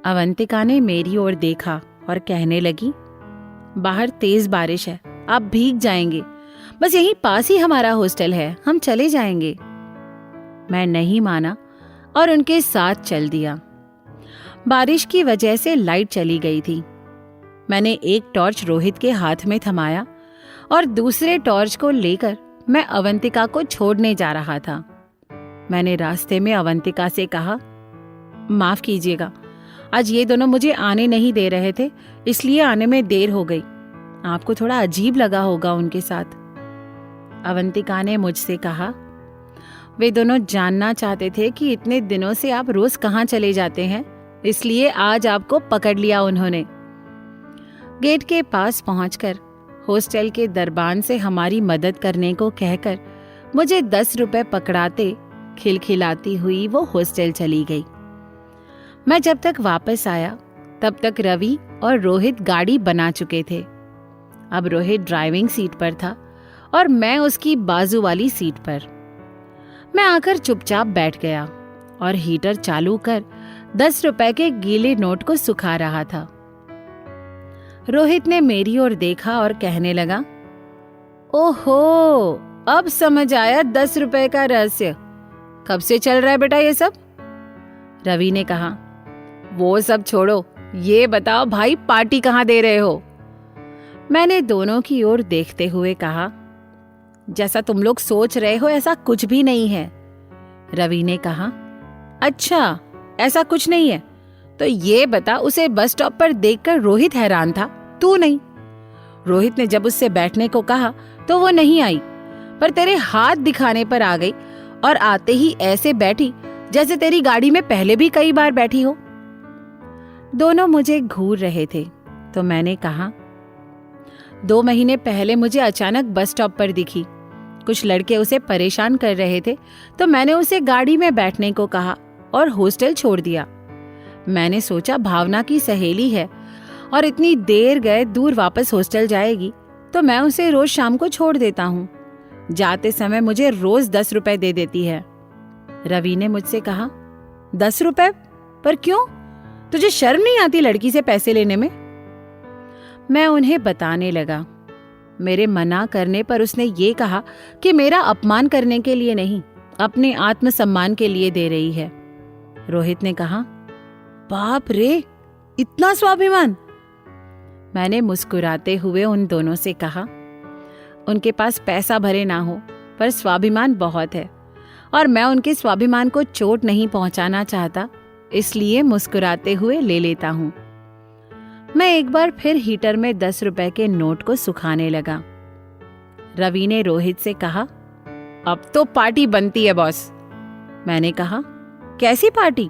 अवंतिका ने मेरी ओर देखा और कहने लगी, बाहर तेज बारिश है, आप भीग जाएंगे। बस यहीं पास ही हमारा हॉस्टल है, हम चले जाएंगे। मैं नहीं माना और उनके साथ चल दिया। बारिश की वजह से लाइट चली गई थी। मैंने एक टॉर्च रोहित के हाथ में थमाया और दूसरे टॉर्च को लेकर मैं अवंतिका को छोड़ने जा रहा था। मैंने रास्ते में अवंतिका से कहा, माफ कीजिएगा, आज ये दोनों मुझे आने नहीं दे रहे थे, इसलिए आने में देर हो गई। आपको थोड़ा अजीब लगा होगा उनके साथ। अवंतिका ने मुझसे कहा, वे दोनों जानना चाहते थे कि इतने दिनों से आप रोज कहाँ चले जाते हैं, इसलिए आज आपको पकड़ लिया उन्होंने। गेट के पास पहुंचकर हॉस्टल के दरबान से हमारी मदद करने को कहकर मुझे 10 रुपए पकड़ाते खिलखिलाती हुई वो हॉस्टल चली गई। मैं जब तक वापस आया तब तक रवि और रोहित गाड़ी बना चुके थे। अब रोहित ड्राइविंग सीट पर था और मैं उसकी बाजू वाली सीट पर। मैं आकर चुपचाप बैठ गया और हीटर चालू कर 10 रुपए के गीले नोट को सुखा रहा था। रोहित ने मेरी ओर देखा और कहने लगा, ओहो, अब समझ आया 10 रुपए का रहस्य। कब से चल रहा है बेटा ये सब? रवि ने कहा, वो सब छोड़ो, ये बताओ भाई पार्टी कहाँ दे रहे हो? मैंने दोनों की ओर देखते हुए कहा, जैसा तुम लोग सोच रहे हो ऐसा कुछ भी नहीं है। रवि ने कहा, अच्छा ऐसा कुछ नहीं है तो ये बता, उसे बस स्टॉप पर देखकर रोहित हैरान था, तू नहीं? रोहित ने जब उससे बैठने को कहा तो वो नहीं आई, पर तेरे हाथ दिखाने पर आ गई और आते ही ऐसे बैठी जैसे तेरी गाड़ी में पहले भी कई बार बैठी हो। दोनों मुझे घूर रहे थे तो मैंने कहा, 2 महीने पहले मुझे अचानक बस स्टॉप पर दिखी। कुछ लड़के उसे परेशान कर रहे थे तो मैंने उसे गाड़ी में बैठने को कहा और हॉस्टल छोड़ दिया। मैंने सोचा भावना की सहेली है और इतनी देर गए दूर वापस हॉस्टल जाएगी तो मैं उसे रोज शाम को छोड़ देता हूँ। जाते समय मुझे रोज 10 रुपए दे देती है। रवि ने मुझसे कहा, 10 रुपए? पर क्यों? तुझे शर्म नहीं आती लड़की से पैसे लेने में? मैं उन्हें बताने लगा। मेरे मना करने पर उसने ये कहा कि मेरा अपमान करने के लिए नहीं, अपने आत्मसम्मान के लिए दे रही है। रोहित ने कहा, बाप रे, इतना स्वाभिमान? मैंने मुस्कुराते हुए उन दोनों से कहा, उनके पास पैसा भरे ना हो पर स्वाभिमान बहुत है और मैं उनके स्वाभिमान को चोट नहीं पहुंचाना चाहता, इसलिए मुस्कुराते हुए ले लेता हूं। मैं एक बार फिर हीटर में 10 रुपए के नोट को सुखाने लगा। रवि ने रोहित से कहा, अब तो पार्टी बनती है बॉस। मैंने कहा, कैसी पार्टी?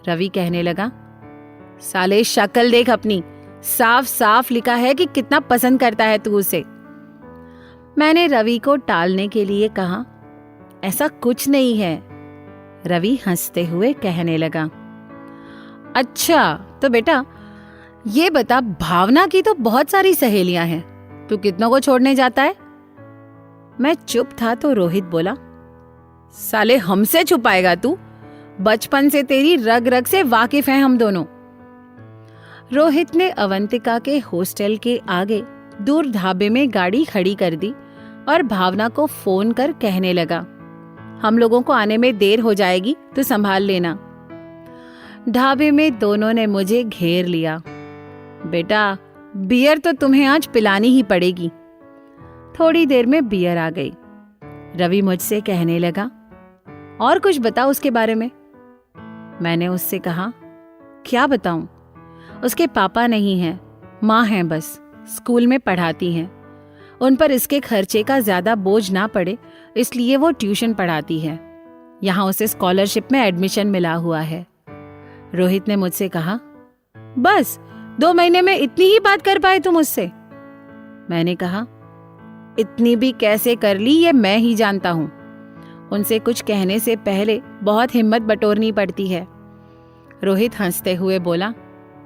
रवि कहने लगा, साले शक्ल देख अपनी, साफ साफ लिखा है कि कितना पसंद करता है तू उसे। मैंने रवि को टालने के लिए कहा, ऐसा कुछ नहीं है। रवि हंसते हुए कहने लगा, अच्छा तो बेटा ये बता, भावना की तो बहुत सारी सहेलियां हैं, तू कितनों को छोड़ने जाता है? मैं चुप था तो रोहित बोला, साले हमसे छुपाएगा तू? बचपन से तेरी रग रग से वाकिफ हैं हम दोनों। रोहित ने अवंतिका के हॉस्टल के आगे दूर ढाबे में गाड़ी खड़ी कर दी और भावना को फोन कर कहने लगा, हम लोगों को आने में देर हो जाएगी, तो संभाल लेना। ढाबे में दोनों ने मुझे घेर लिया। बेटा बियर तो तुम्हें आज पिलानी ही पड़ेगी। थोड़ी देर में बियर आ गई। रवि मुझसे कहने लगा, और कुछ बताओ उसके बारे में। मैंने उससे कहा, क्या बताऊं? उसके पापा नहीं हैं, माँ हैं बस, स्कूल में पढ़ाती हैं। उन पर इसके खर्चे का ज्यादा बोझ ना पड़े इसलिए वो ट्यूशन पढ़ाती है। यहाँ उसे स्कॉलरशिप में एडमिशन मिला हुआ है। रोहित ने मुझसे कहा, बस 2 महीने में इतनी ही बात कर पाए तुम उससे? मैंने कहा, इतनी भी कैसे कर ली ये मैं ही जानता हूं। उनसे कुछ कहने से पहले बहुत हिम्मत बटोरनी पड़ती है। रोहित हंसते हुए बोला,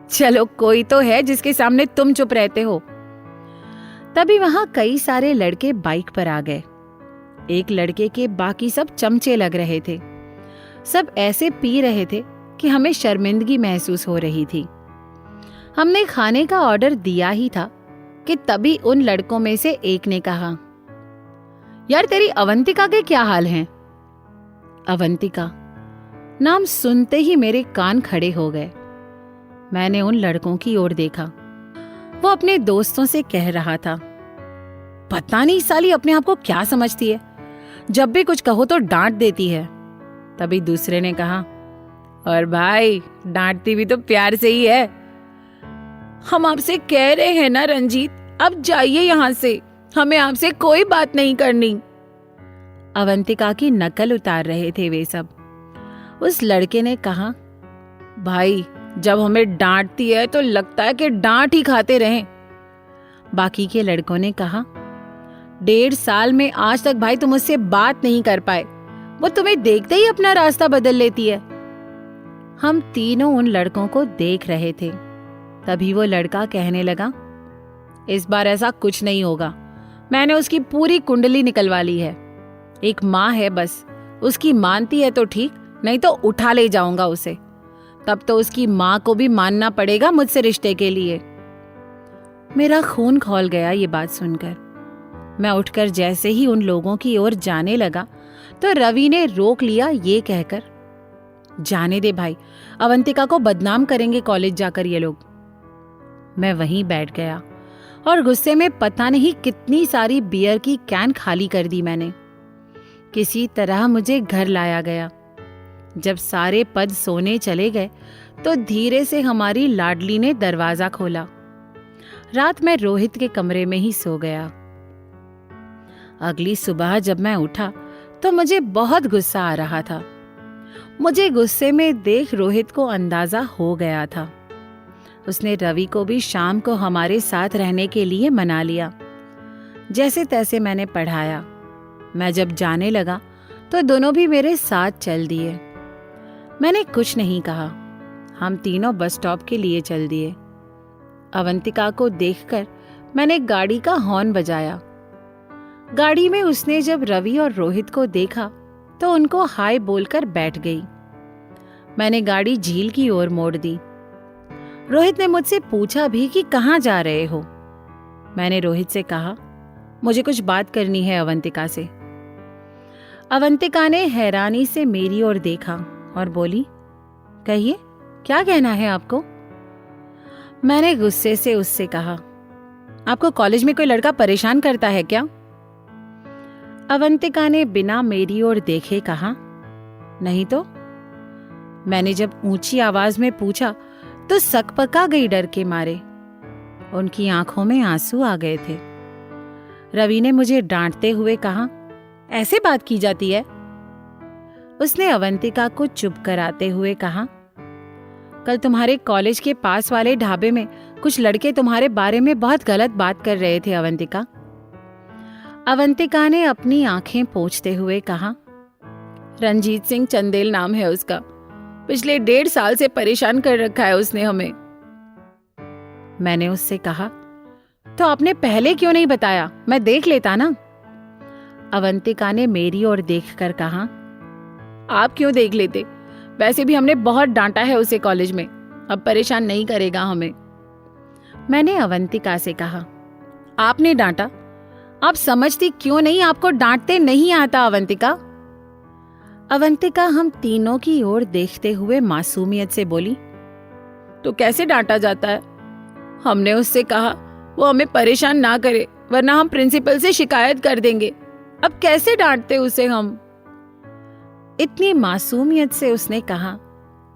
चलो कोई तो है जिसके सामने तुम चुप रहते हो। तभी वहां कई सारे लड़के बाइक पर आ गए। एक लड़के के बाकी सब चमचे लग रहे थे। सब ऐसे पी रहे थे कि हमें शर्मिंदगी महसूस हो रही थी। हमने खाने का ऑर्डर दिया ही था कि तभी उन लड़कों में से एक ने कहा, यार तेरी अवंतिका के क्या हाल हैं? अवंतिका नाम सुनते ही मेरे कान खड़े हो गए। मैंने उन लड़कों की ओर देखा। वो अपने दोस्तों से कह रहा था, पता नहीं साली अपने आप को क्या समझती है, जब भी कुछ कहो तो डांट देती है। तभी दूसरे ने कहा, और भाई डांटती भी तो प्यार से ही है। हम आपसे कह रहे हैं ना रंजीत, अब जाइए यहां से, हमें आपसे कोई बात नहीं करनी। अवंतिका की नकल उतार रहे थे वे सब। उस लड़के ने कहा, भाई जब हमें डांटती है तो लगता है कि डांट ही खाते रहें। बाकी के लड़कों ने कहा, 1.5 साल में आज तक भाई तुम उससे बात नहीं कर पाए, वो तुम्हें देखते ही अपना रास्ता बदल लेती है। हम तीनों उन लड़कों को देख रहे थे। तभी वो लड़का कहने लगा, इस बार ऐसा कुछ नहीं होगा, मैंने उसकी पूरी कुंडली निकलवा ली है। एक माँ है बस, उसकी मानती है तो ठीक, नहीं तो उठा ले जाऊंगा उसे। तब तो उसकी माँ को भी मानना पड़ेगा मुझसे रिश्ते के लिए। मेरा खून खौल गया ये बात सुनकर। मैं उठकर जैसे ही उन लोगों की ओर जाने लगा तो रवि ने रोक लिया ये कहकर, जाने दे भाई, अवंतिका को बदनाम करेंगे कॉलेज जाकर ये लोग। मैं वहीं बैठ गया और गुस्से में पता नहीं कितनी सारी बियर की कैन खाली कर दी मैंने। किसी तरह मुझे घर लाया गया। जब सारे पद सोने चले गए तो धीरे से हमारी लाडली ने दरवाजा खोला। रात मैं रोहित के कमरे में ही सो गया। अगली सुबह जब मैं उठा तो मुझे बहुत गुस्सा आ रहा था। मुझे गुस्से में देख रोहित को अंदाजा हो गया था। उसने रवि को भी शाम को हमारे साथ रहने के लिए मना लिया। जैसे तैसे मैंने पढ़ाया। मैं जब जाने लगा तो दोनों भी मेरे साथ चल दिए। मैंने कुछ नहीं कहा। हम तीनों बस स्टॉप के लिए चल दिए। अवंतिका को देखकर मैंने गाड़ी का हॉर्न बजाया। गाड़ी में उसने जब रवि और रोहित को देखा तो उनको हाय बोलकर बैठ गई। मैंने गाड़ी झील की ओर मोड़ दी। रोहित ने मुझसे पूछा भी कि कहाँ जा रहे हो। मैंने रोहित से कहा, मुझे कुछ बात करनी है अवंतिका से। अवंतिका ने हैरानी से मेरी ओर देखा और बोली, कहिए क्या कहना है आपको? मैंने गुस्से से उससे कहा, आपको कॉलेज में कोई लड़का परेशान करता है क्या? अवंतिका ने बिना मेरी ओर देखे कहा, नहीं तो। मैंने जब ऊंची आवाज में पूछा तो सकपका गई डर के मारे। उनकी आंखों में आंसू आ गए थे। रवि ने मुझे डांटते हुए कहा, ऐसे बात की जाती है? उसने अवंतिका को चुप कराते हुए कहा, कल तुम्हारे कॉलेज के पास वाले ढाबे में कुछ लड़के तुम्हारे बारे में बहुत गलत बात कर रहे थे अवंतिका। अवंतिका ने अपनी आंखें पोंछते हुए कहा, रंजीत सिंह चंदेल नाम है उसका, पिछले 1.5 साल से परेशान कर रखा है उसने हमें। मैंने उससे कहा, तो आपने पहले क्यों नहीं बताया, मैं देख लेता ना। अवंतिका ने मेरी ओर देखकर कहा, आप क्यों देख लेते, वैसे भी हमने बहुत डांटा है उसे कॉलेज में, अब परेशान नहीं करेगा हमें। मैंने अवंतिका से कहा, आपने डांटा? आप समझती क्यों नहीं, आपको डांटते नहीं आता अवंतिका। अवंतिका हम तीनों की ओर देखते हुए मासूमियत से बोली, तो कैसे डांटा जाता है? हमने उससे कहा वो हमें परेशान ना करे वरना हम प्रिंसिपल से शिकायत कर देंगे, अब कैसे डांटते उसे हम? इतनी मासूमियत से उसने कहा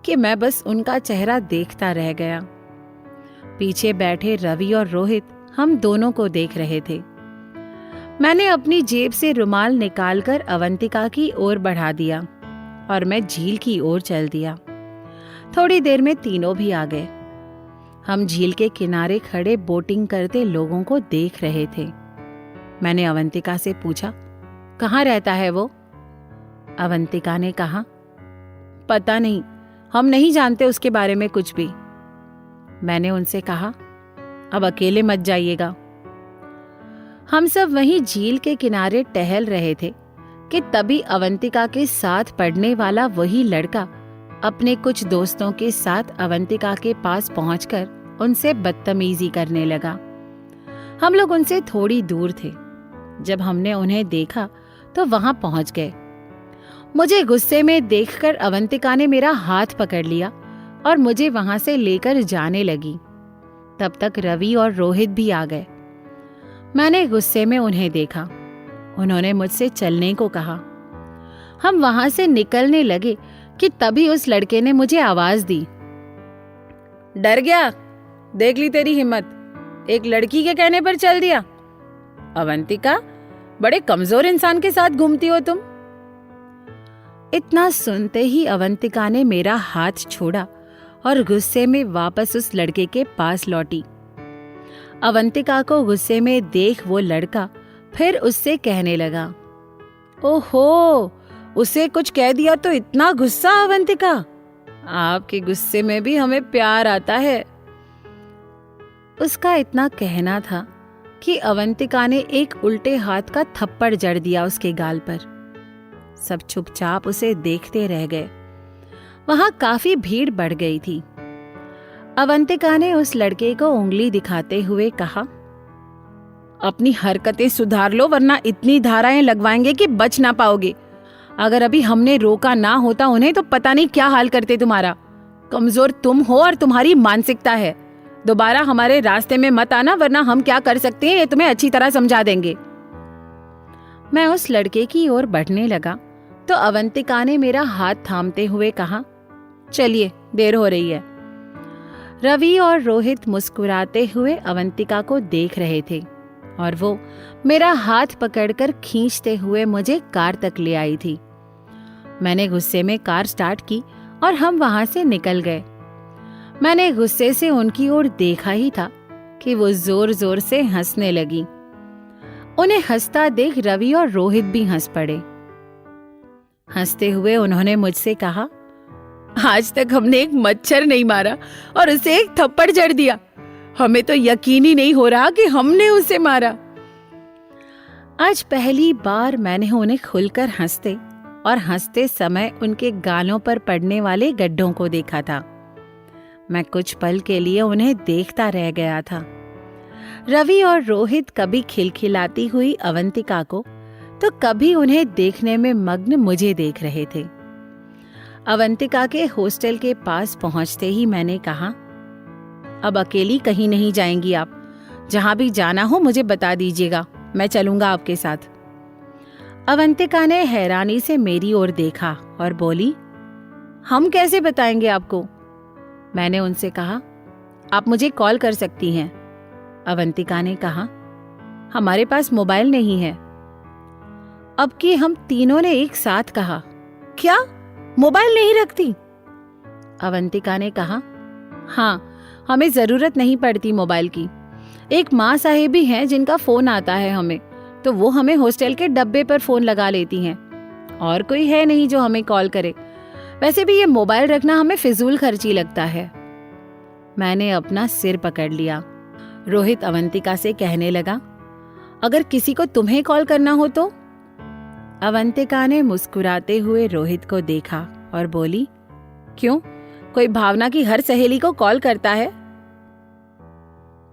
कि मैं बस उनका चेहरा देखता रह गया। पीछे बैठे रवि और रोहित हम दोनों को देख रहे थे। मैंने अपनी जेब से रुमाल निकालकर अवंतिका की ओर बढ़ा दिया और मैं झील की ओर चल दिया। थोड़ी देर में तीनों भी आ गए। हम झील के किनारे खड़े बोटिंग करते लोगों को देख रहे थे। मैंने अवंतिका से पूछा, कहाँ रहता है वो? अवंतिका ने कहा, पता नहीं, हम नहीं जानते उसके बारे में कुछ भी। मैंने उनसे कहा, अब अकेले मत जाइएगा। हम सब वहीं झील के किनारे टहल रहे थे कि तभी अवंतिका के साथ पढ़ने वाला वही लड़का अपने कुछ दोस्तों के साथ अवंतिका के पास पहुंचकर उनसे बदतमीजी करने लगा। हम लोग उनसे थोड़ी दूर थे। जब हमने उन्हें देखा तो वहां पहुंच गए। मुझे गुस्से में देखकर अवंतिका ने मेरा हाथ पकड़ लिया और मुझे वहां से लेकर जाने लगी। तब तक रवि और रोहित भी आ गए। मैंने गुस्से में उन्हें देखा। उन्होंने मुझसे चलने को कहा। हम वहां से निकलने लगे कि तभी उस लड़के ने मुझे आवाज दी। डर गया? देख ली तेरी हिम्मत, एक लड़की के कहने पर चल दिया। अवंतिका, बड़े कमजोर इंसान के साथ घूमती हो तुम। इतना सुनते ही अवंतिका ने मेरा हाथ छोड़ा और गुस्से में वापस उस लड़के के पास लौटी। अवंतिका को गुस्से में देख वो लड़का फिर उससे कहने लगा, ओहो, उसे कुछ कह दिया तो इतना गुस्सा अवंतिका? आपके गुस्से में भी हमें प्यार आता है। उसका इतना कहना था कि अवंतिका ने एक उल्टे हाथ का थप्पड़ जड़ दिया उसके गाल पर। सब चुपचाप उसे देखते रह गए। वहां काफी भीड़ बढ़ गई थी। अवंतिका ने उस लड़के को उंगली दिखाते हुए कहा, अपनी हरकतें सुधार लो वरना इतनी धाराएं लगवाएंगे कि बच ना पाओगे। अगर अभी हमने रोका ना होता उन्हें तो पता नहीं क्या हाल करते तुम्हारा। कमजोर तुम हो और तुम्हारी मानसिकता है। दोबारा हमारे रास्ते में मत आना वरना हम क्या कर सकते हैं ये तुम्हें अच्छी तरह समझा देंगे। मैं उस लड़के की ओर बढ़ने लगा तो अवंतिका ने मेरा हाथ थामते हुए कहा, चलिए, देर हो रही है। रवि और रोहित मुस्कुराते हुए अवंतिका को देख रहे थे और वो मेरा हाथ पकड़कर खींचते हुए मुझे कार तक ले आई थी। मैंने गुस्से में कार स्टार्ट की और हम वहां से निकल गए। मैंने गुस्से से उनकी ओर देखा ही था कि वो जोर जोर से हंसने लगी। उन्हें हंसता देख रवि और रोहित भी हंस पड़े। हंसते हुए उन्होंने मुझसे कहा, आज तक हमने एक मच्छर नहीं मारा और उसे एक थप्पड़ जड़ दिया। हमें तो यकीन ही नहीं हो रहा कि हमने उसे मारा। आज पहली बार मैंने उन्हें खुलकर हंसते और हंसते समय उनके गालों पर पड़ने वाले गड्ढों को देखा था। मैं कुछ पल के लिए उन्हें देखता रह गया था। रवि और रोहित कभी खिलखिलाती हुई अवंतिका को तो कभी उन्हें देखने में मग्न मुझे देख रहे थे। अवंतिका के हॉस्टल के पास पहुंचते ही मैंने कहा, अब अकेली कहीं नहीं जाएंगी आप। जहां भी जाना हो मुझे बता दीजिएगा, मैं चलूंगा आपके साथ। अवंतिका ने हैरानी से मेरी ओर देखा और बोली, हम कैसे बताएंगे आपको? मैंने उनसे कहा, आप मुझे कॉल कर सकती हैं। अवंतिका ने कहा, हमारे पास मोबाइल नहीं है। अब कि हम तीनों ने एक साथ कहा, क्या मोबाइल नहीं रखती? अवंतिका ने कहा, हाँ, हमें जरूरत नहीं पड़ती मोबाइल की। एक माँ साहेबी हैं जिनका फोन आता है हमें, तो वो हमें हॉस्टल के डब्बे पर फोन लगा लेती हैं। और कोई है नहीं जो हमें कॉल करे। वैसे भी ये मोबाइल रखना हमें फिजूल खर्ची लगता है। मैंने अपना सिर पकड़ लिया। रोहित अवंतिका से कहने लगा, अगर किसी को तुम्हें कॉल करना हो तो? अवंतिका ने मुस्कुराते हुए रोहित को देखा और बोली, क्यों, कोई भावना की हर सहेली को कॉल करता है?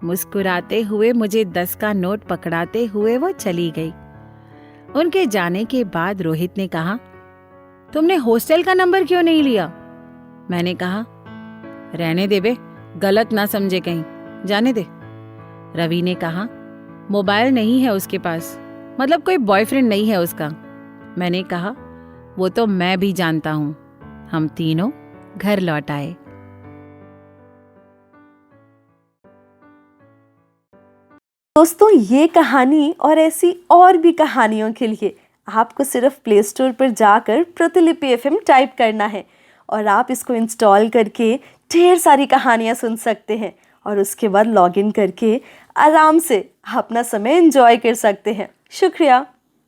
मुस्कुराते हुए मुझे 10 का नोट पकड़ाते हुए वो चली गई। उनके जाने के बाद रोहित ने कहा, तुमने हॉस्टल का नंबर क्यों नहीं लिया? मैंने कहा, रहने दे बे, गलत ना समझे कहीं, जाने दे। रवि ने कहा, मोबाइल नहीं है उसके पास, मतलब कोई बॉयफ्रेंड नहीं है उसका। मैंने कहा, वो तो मैं भी जानता हूं। हम तीनों घर लौट आए। दोस्तों, ये कहानी और ऐसी और भी कहानियों के लिए आपको सिर्फ प्ले स्टोर पर जाकर प्रतिलिपि FM टाइप करना है और आप इसको इंस्टॉल करके ढेर सारी कहानियाँ सुन सकते हैं और उसके बाद लॉगिन करके आराम से अपना समय एंजॉय कर सकते हैं। शुक्रिया।